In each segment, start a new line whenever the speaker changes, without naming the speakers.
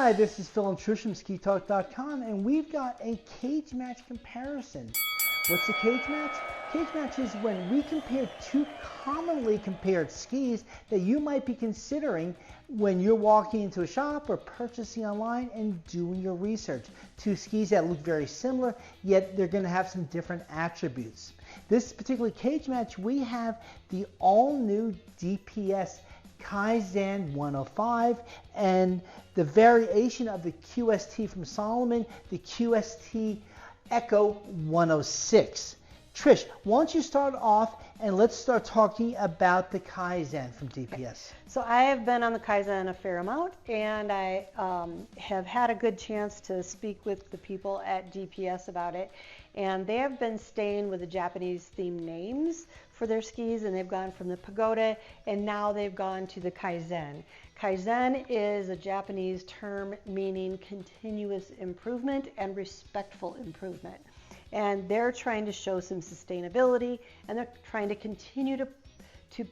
Hi, this is Phil and Tricia from SkiTalk.com, and we've got a cage match comparison. What's a cage match? Cage match is when we compare two commonly compared skis that you might be considering when you're walking into a shop or purchasing online and doing your research. Two skis that look very similar, yet they're going to have some different attributes. This particular cage match, we have the all-new DPS Kaizen 105 and the variation of the QST from Salomon, the QST Echo 106. Trish, why don't you start off and let's start talking about the Kaizen from DPS.
So I have been on the Kaizen a fair amount, and I have had a good chance to speak with the people at DPS about it, and they have been staying with the Japanese themed names for their skis, and they've gone from the Pagoda, and now they've gone to the Kaizen. Kaizen is a Japanese term meaning continuous improvement and respectful improvement. And they're trying to show some sustainability, and they're trying to continue to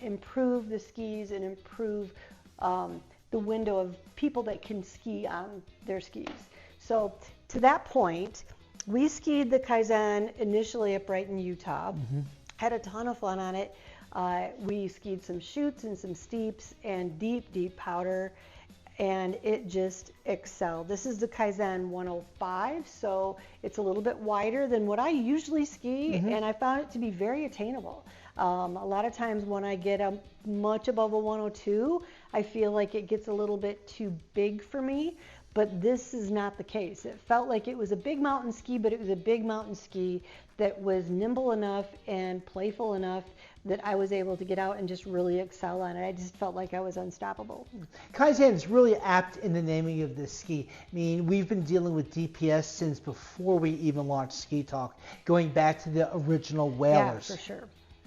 improve the skis and improve the window of people that can ski on their skis. So to that point, we skied the Kaizen initially at Brighton, Utah. Had a ton of fun on it. We skied some chutes and some steeps and deep powder, and it just excelled. This is the Kaizen 105, so it's a little bit wider than what I usually ski, and I found it to be very attainable. A lot of times when I get much above a 102, I feel like it gets a little bit too big for me, but this is not the case. It felt like it was a big mountain ski, but it was a big mountain ski that was nimble enough and playful enough that I was able to get out and just really excel on it. I just felt like I was unstoppable. Kaizen
is really apt in the naming of this ski. I mean, we've been dealing with DPS since before we even launched SkiTalk, going back to the original Whalers.
Yeah, for sure.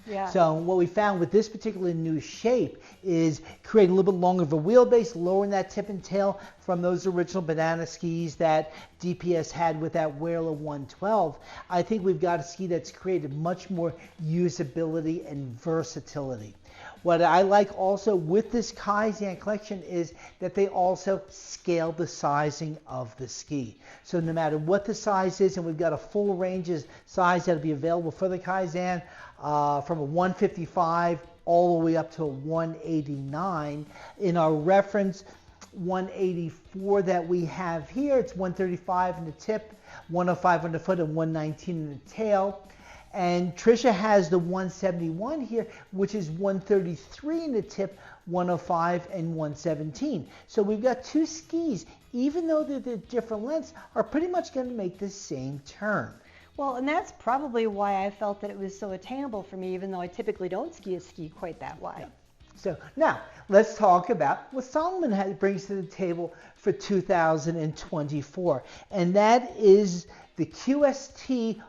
Yeah.
So what we found with this particular new shape is creating a little bit longer of a wheelbase, lowering that tip and tail from those original banana skis that DPS had with that Whaler 112. I think we've got a ski that's created much more usability and versatility. What I like also with this Kaizen collection is that they also scale the sizing of the ski. So no matter what the size is, and we've got a full range of size that'll be available for the Kaizen, from a 155 all the way up to a 189. In our reference 184 that we have here, it's 135 in the tip, 105 on the foot, and 119 in the tail. And Tricia has the 171 here, which is 133 in the tip, 105 and 117. So we've got two skis, even though they're different lengths, are pretty much going to make the same turn.
Well, and that's probably why I felt that it was so attainable for me, even though I typically don't ski a ski quite that wide.
Yeah. So now let's talk about what Salomon brings to the table for 2024, and that is the QST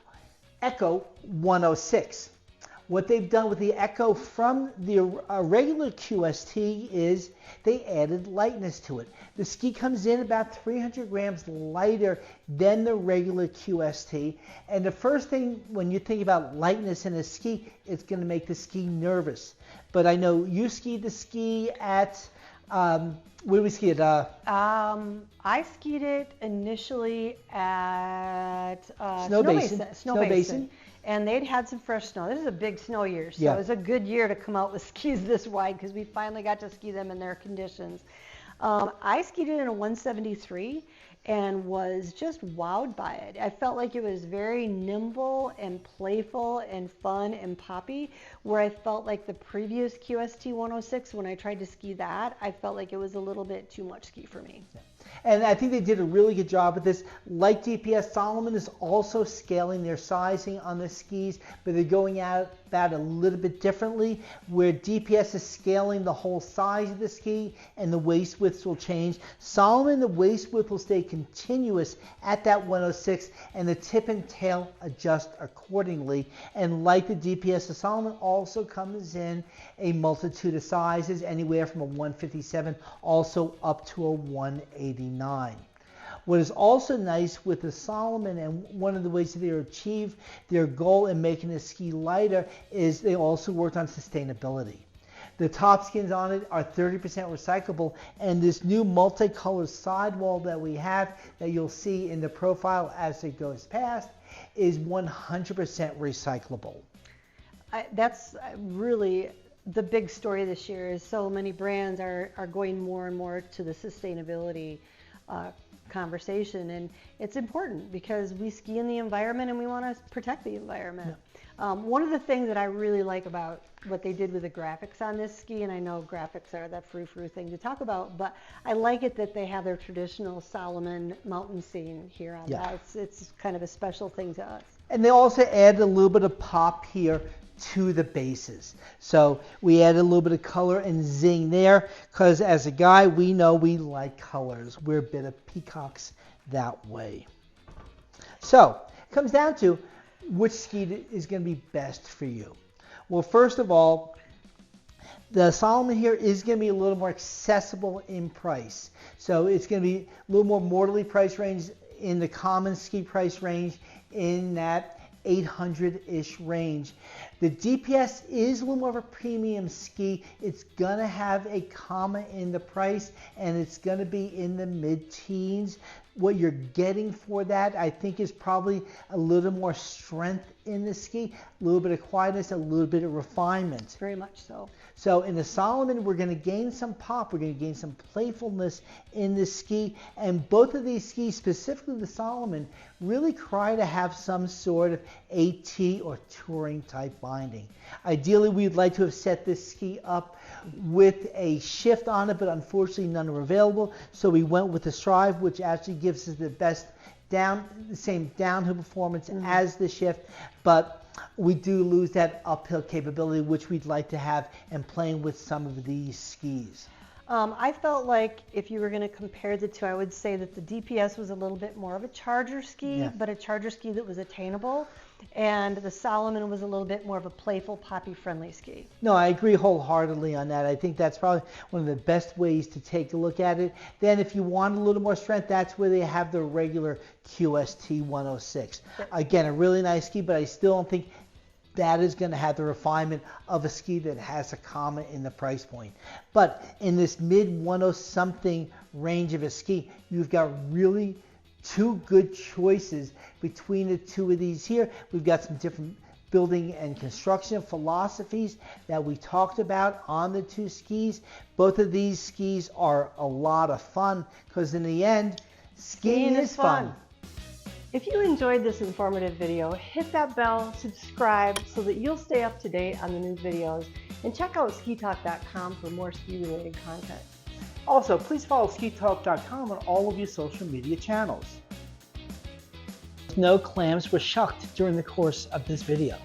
Echo 106. What they've done with the Echo from the regular QST is they added lightness to it. The ski comes in about 300 grams lighter than the regular QST. And the first thing when you think about lightness in a ski, it's going to make the ski nervous. But I know you skied the ski at, where did we ski it?
I skied it initially at
Snow Basin.
And they'd had some fresh snow. This is a big snow year, so
yeah.
It was a good year to come out with skis this wide because we finally got to ski them in their conditions. I skied it in a 173 and was just wowed by it. I felt like it was very nimble and playful and fun and poppy, where I felt like the previous QST 106, when I tried to ski that, I felt like it was a little bit too much ski for me.
Yeah. And I think they did a really good job with this. Like DPS, Salomon is also scaling their sizing on the skis, but they're going out about a little bit differently, where DPS is scaling the whole size of the ski and the waist widths will change. Salomon, the waist width will stay continuous at that 106 and the tip and tail adjust accordingly. And like the DPS, the Salomon also comes in a multitude of sizes, anywhere from a 157 also up to a 189. What is also nice with the Salomon, and one of the ways that they achieve their goal in making the ski lighter, is they also worked on sustainability. The top skins on it are 30% recyclable, and this new multicolored sidewall that we have that you'll see in the profile as it goes past is 100% recyclable.
That's really the big story this year, is so many brands are going more and more to the sustainability conversation, and it's important because we ski in the environment and we want to protect the environment. Yeah. One of the things that I really like about what they did with the graphics on this ski, and I know graphics are that frou-frou thing to talk about, but I like it that they have their traditional Salomon mountain scene here on that. It's kind of a special thing to us.
And they also added a little bit of pop here to the bases. So we added a little bit of color and zing there, because as a guy, we know we like colors. We're a bit of peacocks that way. So it comes down to which ski is going to be best for you. Well, first of all, the Salomon here is going to be a little more accessible in price. So it's going to be a little more mortally price range in the common ski price range, in that 800-ish range. The DPS is a little more of a premium ski. It's going to have a comma in the price, and it's going to be in the mid-teens. What you're getting for that, I think, is probably a little more strength in the ski, a little bit of quietness, a little bit of refinement.
Very much so.
So in the Salomon, we're going to gain some pop, we're going to gain some playfulness in the ski, and both of these skis, specifically the Salomon, really try to have some sort of AT or touring type binding. Ideally, we'd like to have set this ski up with a shift on it, but unfortunately none are available, so we went with the Strive, which actually gives us the best the same downhill performance as the shift, but we do lose that uphill capability, which we'd like to have in playing with some of these skis.
I felt like if you were going to compare the two, I would say that the DPS was a little bit more of a charger ski, but a charger ski that was attainable, and the Salomon was a little bit more of a playful, poppy-friendly ski.
No, I agree wholeheartedly on that. I think that's probably one of the best ways to take a look at it. Then if you want a little more strength, that's where they have the regular QST 106. Again, a really nice ski, but I still don't think that is going to have the refinement of a ski that has a comma in the price point. But in this mid 100-something range of a ski, you've got really two good choices between the two of these here. We've got some different building and construction philosophies that we talked about on the two skis. Both of these skis are a lot of fun, because in the end, skiing is fun.
If you enjoyed this informative video, hit that bell, subscribe so that you'll stay up to date on the new videos, and check out SkiTalk.com for more ski-related content.
Also, please follow SkiTalk.com on all of your social media channels. No clams were shucked during the course of this video.